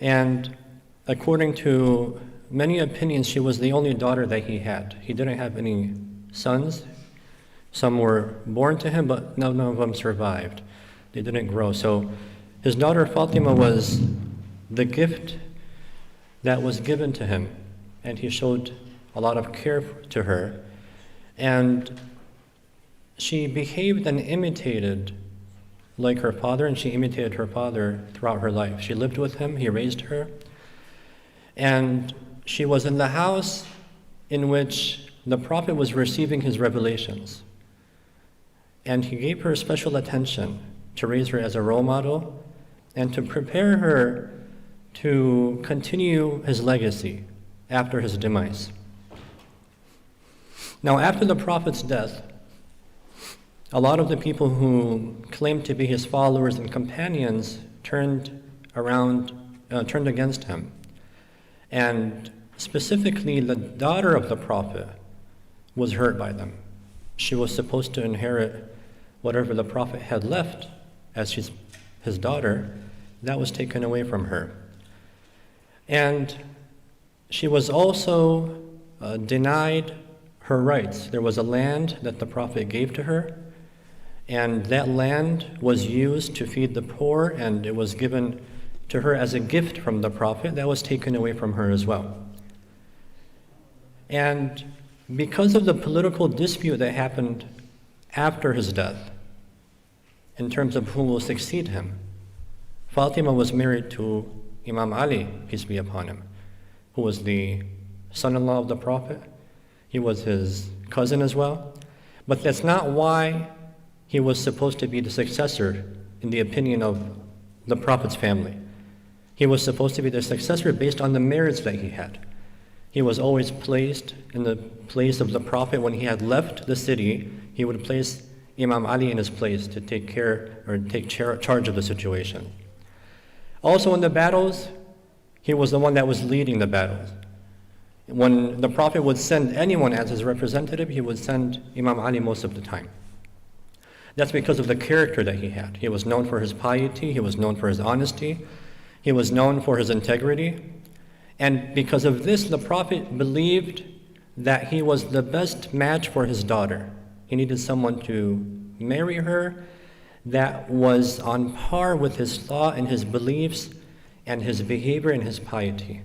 And according to many opinions, she was the only daughter that he had. He didn't have any sons. Some were born to him, but none of them survived. They didn't grow. So his daughter Fatima was the gift that was given to him, and he showed a lot of care to her. And she behaved and imitated like her father, and she imitated her father throughout her life. She lived with him, he raised her, and she was in the house in which the Prophet was receiving his revelations. And he gave her special attention to raise her as a role model and to prepare her to continue his legacy after his demise. Now, after the Prophet's death, a lot of the people who claimed to be his followers and companions turned against him. And specifically, the daughter of the Prophet was hurt by them. She was supposed to inherit whatever the Prophet had left as his daughter. That was taken away from her. And she was also denied her rights. There was a land that the Prophet gave to her, and that land was used to feed the poor, and it was given to her as a gift from the Prophet. That was taken away from her as well. And because of the political dispute that happened after his death, in terms of who will succeed him, Fatima was married to Imam Ali, peace be upon him, who was the son-in-law of the Prophet. He was his cousin as well. But that's not why he was supposed to be the successor in the opinion of the Prophet's family. He was supposed to be the successor based on the merits that he had. He was always placed in the place of the Prophet. When he had left the city, he would place Imam Ali in his place to take care or take charge of the situation. Also in the battles, he was the one that was leading the battles. When the Prophet would send anyone as his representative, he would send Imam Ali most of the time. That's because of the character that he had. He was known for his piety, he was known for his honesty, he was known for his integrity. And because of this, the Prophet believed that he was the best match for his daughter. He needed someone to marry her that was on par with his thought and his beliefs and his behavior and his piety.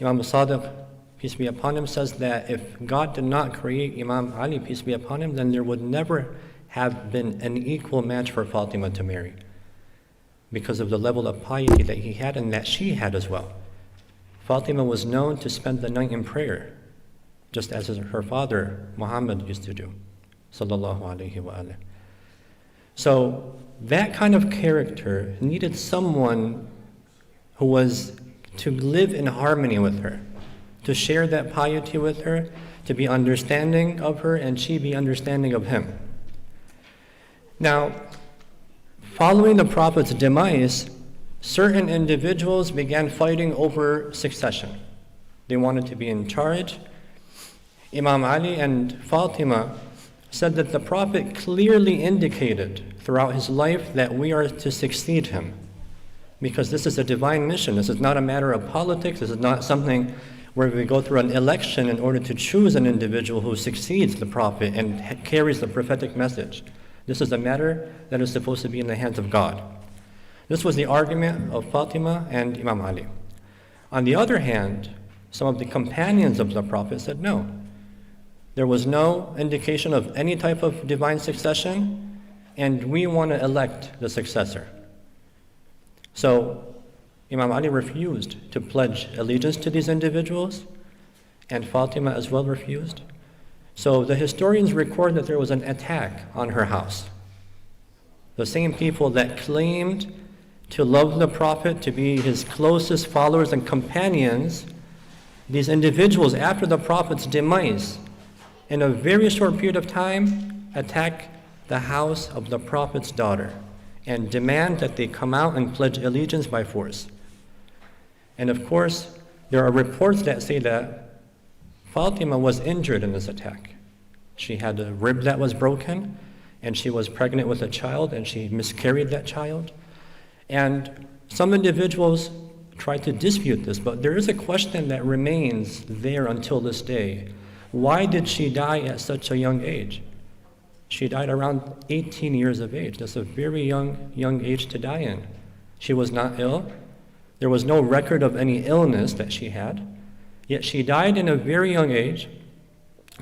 Imam Sadiq, peace be upon him, says that if God did not create Imam Ali, peace be upon him, then there would never have been an equal match for Fatima to marry, because of the level of piety that he had and that she had as well. Fatima was known to spend the night in prayer, just as her father Muhammad used to do, sallallahu alaihi wasallam. So that kind of character needed someone who was to live in harmony with her, to share that piety with her, to be understanding of her, and she be understanding of him. Now, following the Prophet's demise, certain individuals began fighting over succession. They wanted to be in charge. Imam Ali and Fatima said that the Prophet clearly indicated throughout his life that we are to succeed him, because this is a divine mission. This is not a matter of politics. This is not something where we go through an election in order to choose an individual who succeeds the Prophet and carries the prophetic message. This is a matter that is supposed to be in the hands of God. This was the argument of Fatima and Imam Ali. On the other hand, some of the companions of the Prophet said no. There was no indication of any type of divine succession, and we want to elect the successor. So Imam Ali refused to pledge allegiance to these individuals, and Fatima as well refused. So the historians record that there was an attack on her house. The same people that claimed to love the Prophet, to be his closest followers and companions, these individuals, after the Prophet's demise, in a very short period of time, attack the house of the Prophet's daughter and demand that they come out and pledge allegiance by force. And of course, there are reports that say that Fatima was injured in this attack. She had a rib that was broken, and she was pregnant with a child, and she miscarried that child. And some individuals try to dispute this, but there is a question that remains there until this day. Why did she die at such a young age? She died around 18 years of age. That's a very young age to die in. She was not ill. There was no record of any illness that she had. Yet she died in a very young age,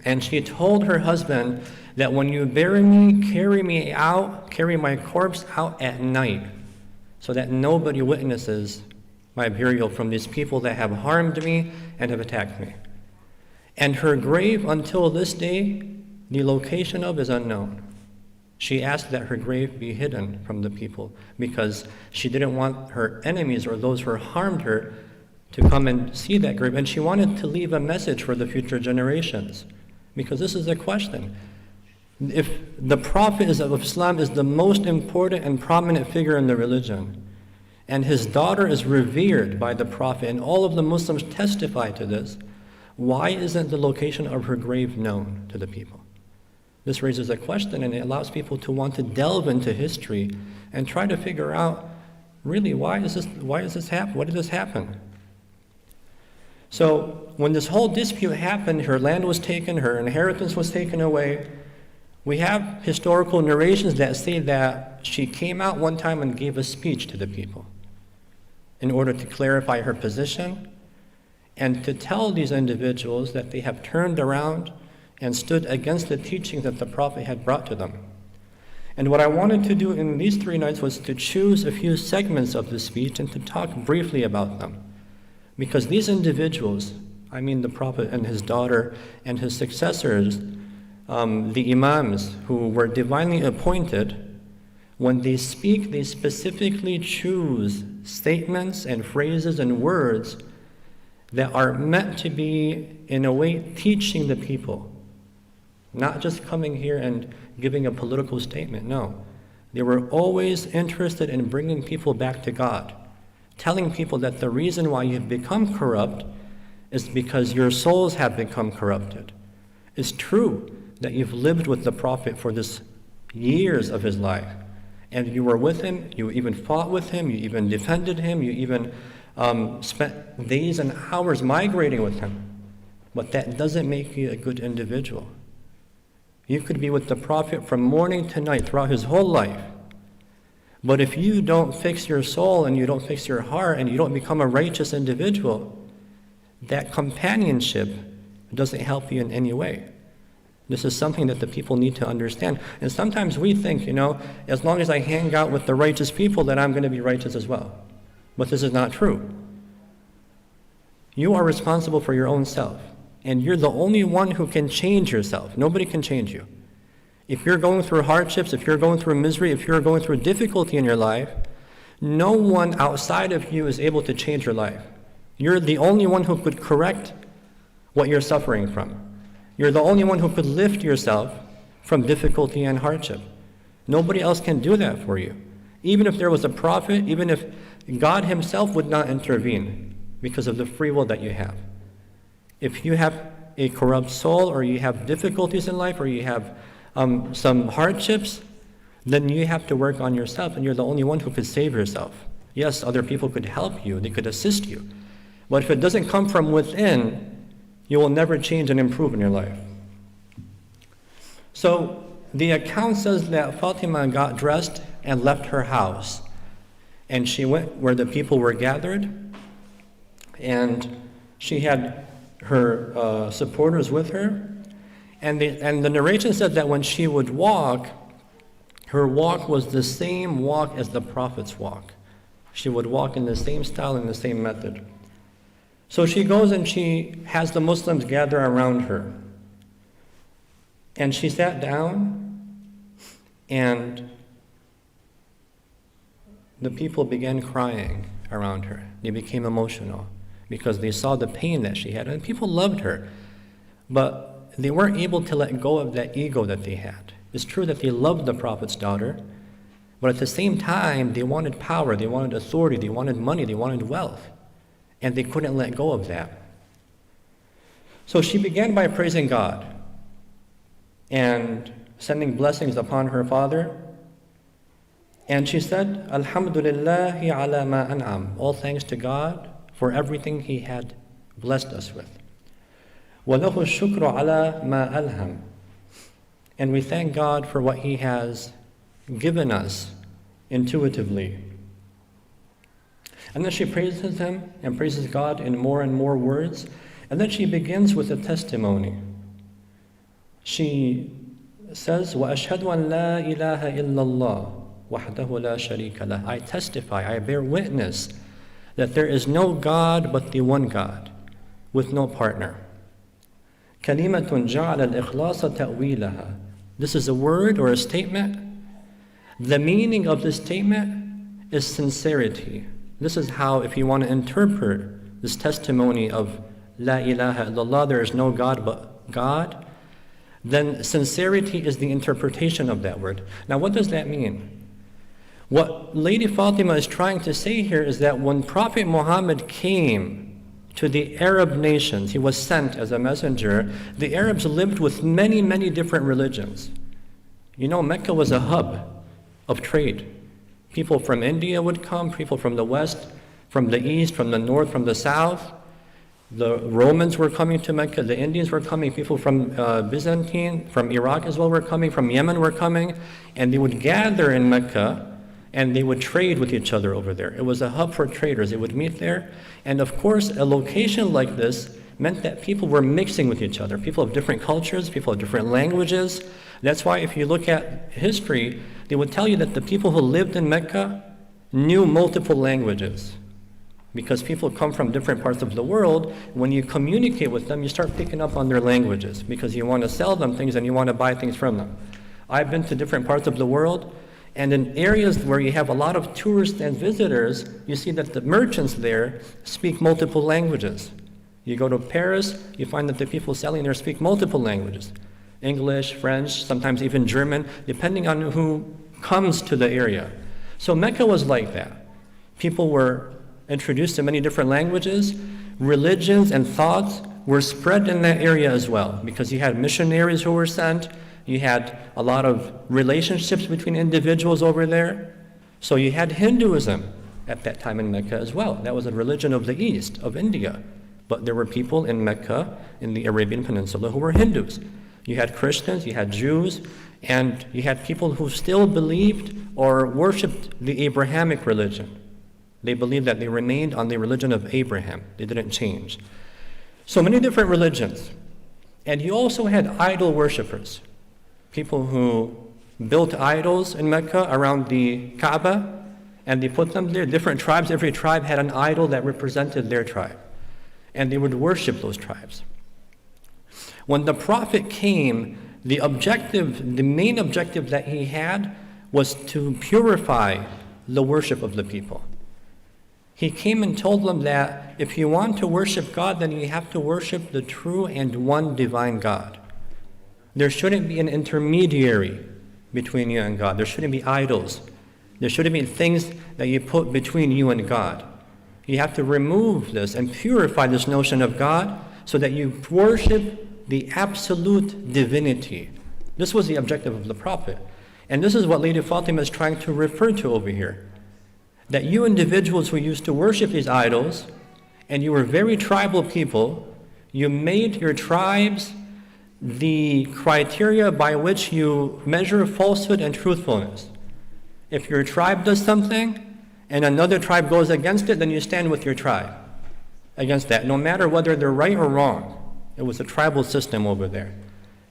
and she told her husband that when you bury me, carry my corpse out at night, so that nobody witnesses my burial from these people that have harmed me and have attacked me. And her grave, until this day, the location of is unknown. She asked that her grave be hidden from the people because she didn't want her enemies or those who harmed her to come and see that grave. And she wanted to leave a message for the future generations, because this is a question. If the Prophet of Islam is the most important and prominent figure in the religion, and his daughter is revered by the Prophet, and all of the Muslims testify to this, why isn't the location of her grave known to the people? This raises a question, and it allows people to want to delve into history and try to figure out, really, why is this happen? What did this happen? So when this whole dispute happened, her land was taken, her inheritance was taken away. We have historical narrations that say that she came out one time and gave a speech to the people in order to clarify her position and to tell these individuals that they have turned around and stood against the teaching that the Prophet had brought to them. And what I wanted to do in these 3 nights was to choose a few segments of the speech and to talk briefly about them. Because these individuals, I mean the Prophet and his daughter and his successors, the Imams who were divinely appointed, when they speak, they specifically choose statements and phrases and words that are meant to be, in a way, teaching the people. Not just coming here and giving a political statement, no. They were always interested in bringing people back to God, telling people that the reason why you've become corrupt is because your souls have become corrupted. It's true that you've lived with the Prophet for this years of his life, and you were with him, you even fought with him, you even defended him, you even spent days and hours migrating with him. But that doesn't make you a good individual. You could be with the Prophet from morning to night throughout his whole life. But if you don't fix your soul and you don't fix your heart and you don't become a righteous individual, that companionship doesn't help you in any way. This is something that the people need to understand. And sometimes we think, as long as I hang out with the righteous people, that I'm going to be righteous as well. But this is not true. You are responsible for your own self. And you're the only one who can change yourself. Nobody can change you. If you're going through hardships, if you're going through misery, if you're going through difficulty in your life, no one outside of you is able to change your life. You're the only one who could correct what you're suffering from. You're the only one who could lift yourself from difficulty and hardship. Nobody else can do that for you. Even if there was a prophet, even if God himself would not intervene because of the free will that you have. If you have a corrupt soul, or you have difficulties in life, or you have some hardships, then you have to work on yourself, and you're the only one who could save yourself. Yes, other people could help you, they could assist you. But if it doesn't come from within, you will never change and improve in your life. So the account says that Fatima got dressed and left her house. And she went where the people were gathered, and she had her supporters with her, and the narration said that when she would walk, her walk was the same walk as the Prophet's walk. She would walk in the same style and the same method. So she goes and she has the Muslims gather around her, and she sat down, and the people began crying around her. They became emotional, because they saw the pain that she had. And people loved her, but they weren't able to let go of that ego that they had. It's true that they loved the Prophet's daughter, but at the same time, they wanted power, they wanted authority, they wanted money, they wanted wealth, and they couldn't let go of that. So she began by praising God and sending blessings upon her father. And she said, Alhamdulillahi ala ma an'am. All thanks to God for everything He had blessed us with. وَلَهُ الشُّكْرُ عَلَى مَا أَلْهَمْ. And we thank God for what He has given us intuitively. And then she praises Him and praises God in more and more words. And then she begins with a testimony. She says, وَأَشْهَدُ أَنْ لَا إِلَهَ إِلَّا اللَّهُ وَحْدَهُ لَا شَرِيكَ لَهُ. I testify, I bear witness that there is no God but the one God, with no partner. كَلِمَةٌ جَعَلَ الْإِخْلَاصَ تَأْوِيلَهَا. This is a word or a statement. The meaning of this statement is sincerity. This is how, if you want to interpret this testimony of La ilaha illallah, there is no God but God, then sincerity is the interpretation of that word. Now, what does that mean? What Lady Fatima is trying to say here is that when Prophet Muhammad came to the Arab nations, he was sent as a messenger, the Arabs lived with many, many different religions. You know, Mecca was a hub of trade. People from India would come, people from the west, from the east, from the north, from the south. The Romans were coming to Mecca, the Indians were coming, people from Byzantine, from Iraq as well were coming, from Yemen were coming, and they would gather in Mecca and they would trade with each other over there. It was a hub for traders. They would meet there. And of course, a location like this meant that people were mixing with each other. People of different cultures, people of different languages. That's why if you look at history, they would tell you that the people who lived in Mecca knew multiple languages. Because people come from different parts of the world, when you communicate with them, you start picking up on their languages because you want to sell them things and you want to buy things from them. I've been to different parts of the world, and in areas where you have a lot of tourists and visitors, you see that the merchants there speak multiple languages. You go to Paris, you find that the people selling there speak multiple languages. English, French, sometimes even German, depending on who comes to the area. So Mecca was like that. People were introduced to many different languages. Religions and thoughts were spread in that area as well, because you had missionaries who were sent. You had a lot of relationships between individuals over there. So you had Hinduism at that time in Mecca as well. That was a religion of the East, of India. But there were people in Mecca, in the Arabian Peninsula, who were Hindus. You had Christians, you had Jews, and you had people who still believed or worshipped the Abrahamic religion. They believed that they remained on the religion of Abraham. They didn't change. So many different religions. And you also had idol worshippers. People who built idols in Mecca around the Kaaba, and they put them there. Different tribes, every tribe had an idol that represented their tribe. And they would worship those tribes. When the Prophet came, the main objective that he had was to purify the worship of the people. He came and told them that if you want to worship God, then you have to worship the true and one divine God. There shouldn't be an intermediary between you and God. There shouldn't be idols. There shouldn't be things that you put between you and God. You have to remove this and purify this notion of God so that you worship the absolute divinity. This was the objective of the Prophet. And this is what Lady Fatima is trying to refer to over here. That you individuals who used to worship these idols, and you were very tribal people, you made your tribes the criteria by which you measure falsehood and truthfulness. If your tribe does something, and another tribe goes against it, then you stand with your tribe against that, no matter whether they're right or wrong. It was a tribal system over there.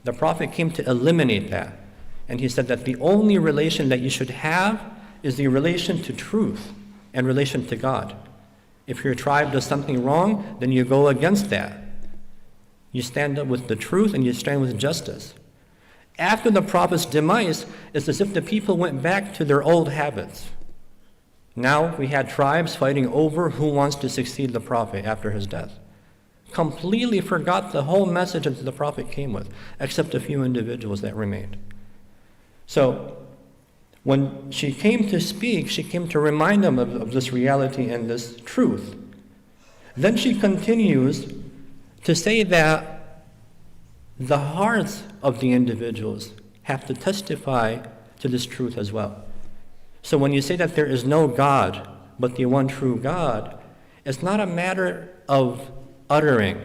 The Prophet came to eliminate that. And he said that the only relation that you should have is the relation to truth and relation to God. If your tribe does something wrong, then you go against that. You stand up with the truth and you stand with justice. After the Prophet's demise, it's as if the people went back to their old habits. Now we had tribes fighting over who wants to succeed the Prophet after his death. Completely forgot the whole message that the Prophet came with, except a few individuals that remained. So, when she came to speak, she came to remind them of this reality and this truth. Then she continues to say that the hearts of the individuals have to testify to this truth as well. So when you say that there is no God but the one true God, It's not a matter of uttering.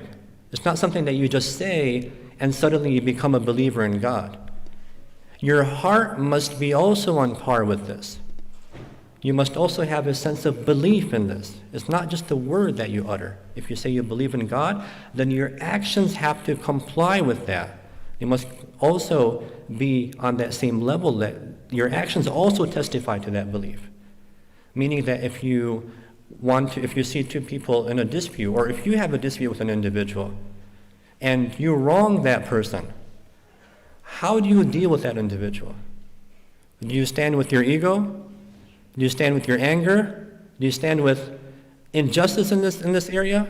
It's not something that you just say and suddenly you become a believer in God. Your heart must be also on par with this. You must also have a sense of belief in this. It's not just the word that you utter. If you say you believe in God, then your actions have to comply with that. They must also be on that same level, that your actions also testify to that belief. Meaning that if you see two people in a dispute, or if you have a dispute with an individual, and you wrong that person, how do you deal with that individual? Do you stand with your ego? Do you stand with your anger? Do you stand with injustice in this area?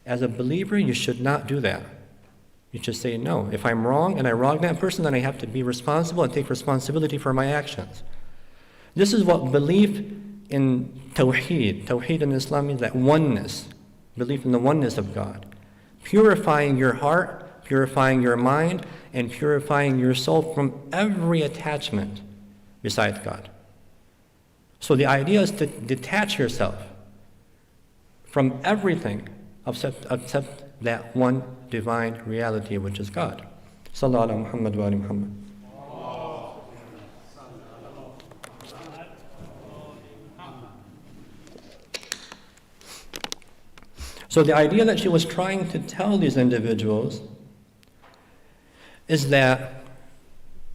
As a believer, you should not do that. You should say, no, if I'm wrong and I wrong that person, then I have to be responsible and take responsibility for my actions. This is what belief in Tawheed. Tawheed in Islam means that oneness, belief in the oneness of God. Purifying your heart, purifying your mind, and purifying your soul from every attachment besides God. So the idea is to detach yourself from everything except that one divine reality, which is God. Sallallahu ala Muhammad wa ali Muhammad. So the idea that she was trying to tell these individuals is that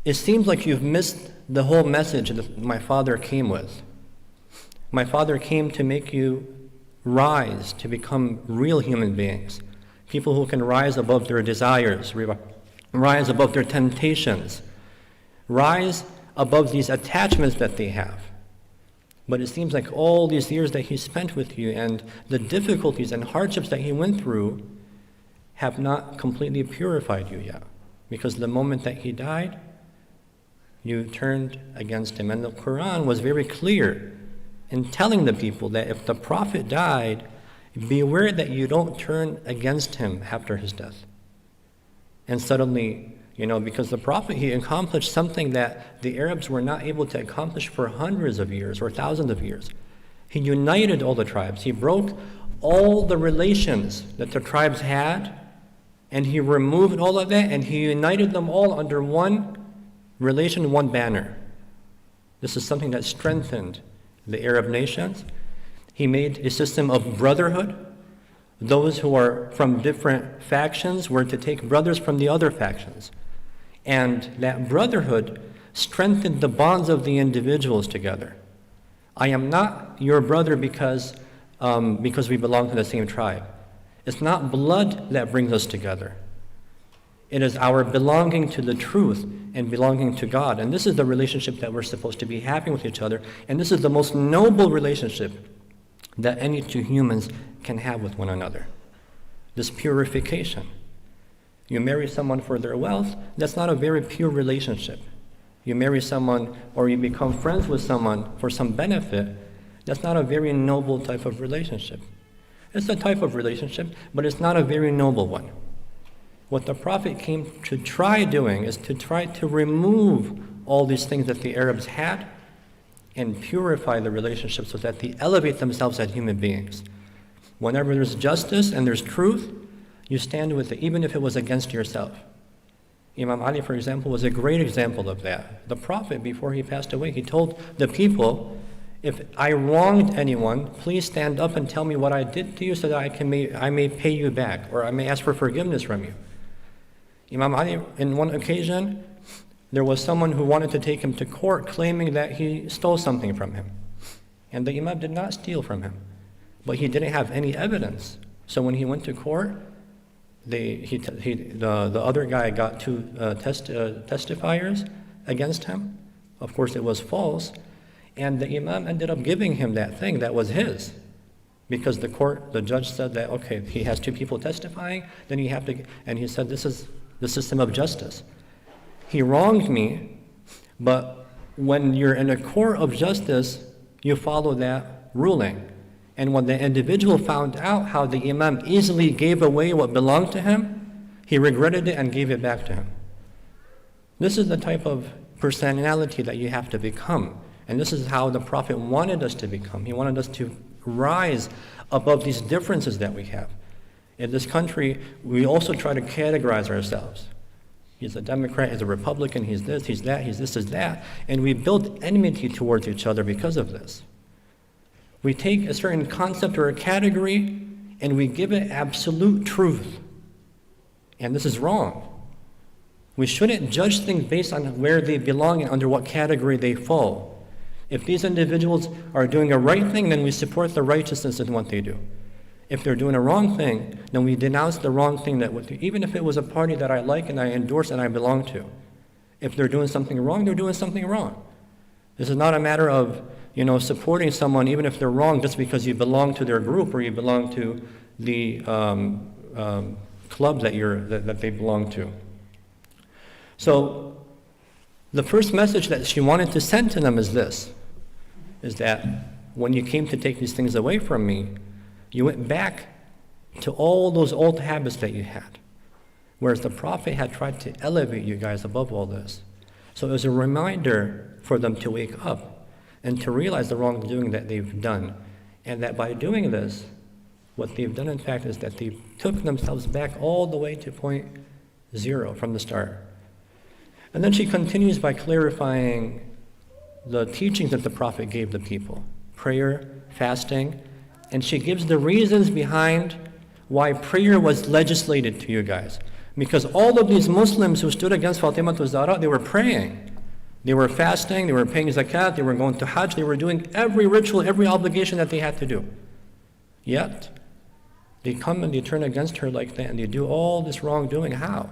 it seems like you've missed the whole message that my Father came with. My Father came to make you rise, to become real human beings, people who can rise above their desires, rise above their temptations, rise above these attachments that they have. But it seems like all these years that he spent with you and the difficulties and hardships that he went through have not completely purified you yet. Because the moment that he died, you turned against him. And the Quran was very clear in telling the people that if the Prophet died, beware that you don't turn against him after his death. And suddenly, because the Prophet, he accomplished something that the Arabs were not able to accomplish for hundreds of years or thousands of years. He united all the tribes. He broke all the relations that the tribes had, and he removed all of that, and he united them all under one relation, one banner. This is something that strengthened the Arab nations. He made a system of brotherhood. Those who are from different factions were to take brothers from the other factions. And that brotherhood strengthened the bonds of the individuals together. I am not your brother because we belong to the same tribe. It's not blood that brings us together. It is our belonging to the truth and belonging to God. And this is the relationship that we're supposed to be having with each other. And this is the most noble relationship that any two humans can have with one another. This purification. You marry someone for their wealth, that's not a very pure relationship. You marry someone or you become friends with someone for some benefit, that's not a very noble type of relationship. It's a type of relationship, but it's not a very noble one. What the Prophet came to try doing is to try to remove all these things that the Arabs had and purify the relationship so that they elevate themselves as human beings. Whenever there's justice and there's truth, you stand with it, even if it was against yourself. Imam Ali, for example, was a great example of that. The Prophet, before he passed away, he told the people, if I wronged anyone, please stand up and tell me what I did to you so that I may pay you back, or I may ask for forgiveness from you. Imam Ali, in one occasion, there was someone who wanted to take him to court claiming that he stole something from him. And the Imam did not steal from him, but he didn't have any evidence. So when he went to court, the other guy got two testifiers against him. Of course, it was false. And the Imam ended up giving him that thing that was his. Because the judge said that, okay, he has two people testifying, then you have to, and he said, this is the system of justice. He wronged me, but when you're in a court of justice, you follow that ruling. And when the individual found out how the Imam easily gave away what belonged to him, he regretted it and gave it back to him. This is the type of personality that you have to become. And this is how the Prophet wanted us to become. He wanted us to rise above these differences that we have. In this country, we also try to categorize ourselves. He's a Democrat, he's a Republican, he's this, he's that, he's this, he's that. And we build enmity towards each other because of this. We take a certain concept or a category and we give it absolute truth. And this is wrong. We shouldn't judge things based on where they belong and under what category they fall. If these individuals are doing a right thing, then we support the righteousness in what they do. If they're doing a wrong thing, then we denounce the wrong thing, even if it was a party that I like and I endorse and I belong to. If they're doing something wrong, they're doing something wrong. This is not a matter of, supporting someone even if they're wrong just because you belong to their group or you belong to the club that they belong to. So the first message that she wanted to send to them is this, is that when you came to take these things away from me, you went back to all those old habits that you had, whereas the Prophet had tried to elevate you guys above all this. So it was a reminder for them to wake up and to realize the wrongdoing that they've done, and that by doing this, what they've done in fact is that they took themselves back all the way to point zero from the start. And then she continues by clarifying the teachings that the Prophet gave the people, prayer, fasting, and she gives the reasons behind why prayer was legislated to you guys. Because all of these Muslims who stood against Fatima to Zahra, they were praying. They were fasting, they were paying zakat, they were going to Hajj, they were doing every ritual, every obligation that they had to do. Yet, they come and they turn against her like that and they do all this wrongdoing. How?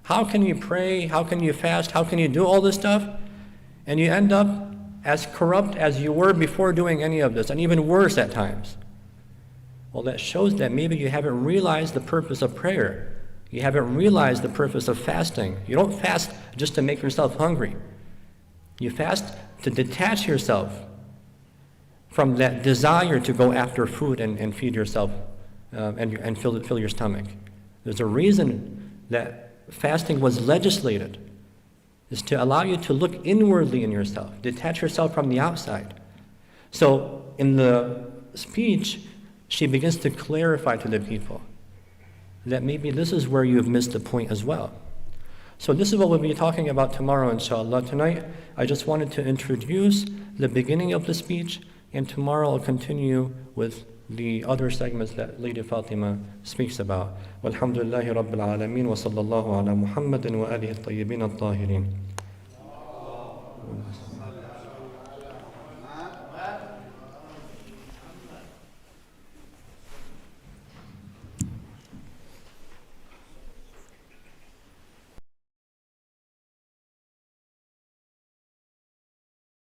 How can you pray? How can you fast? How can you do all this stuff? And you end up as corrupt as you were before doing any of this, and even worse at times. Well, that shows that maybe you haven't realized the purpose of prayer. You haven't realized the purpose of fasting. You don't fast just to make yourself hungry. You fast to detach yourself from that desire to go after food and feed yourself and fill your stomach. There's a reason that fasting was legislated, is to allow you to look inwardly in yourself, detach yourself from the outside. So in the speech, she begins to clarify to the people that maybe this is where you have missed the point as well. So this is what we'll be talking about tomorrow, inshallah. Tonight, I just wanted to introduce the beginning of the speech, and tomorrow I'll continue with the other segments that Lady Fatima speaks about. Walhamdulillahi Rabbil Alameen wa sallallahu ala Muhammadin wa alihi at-tayyibin at-tahirin.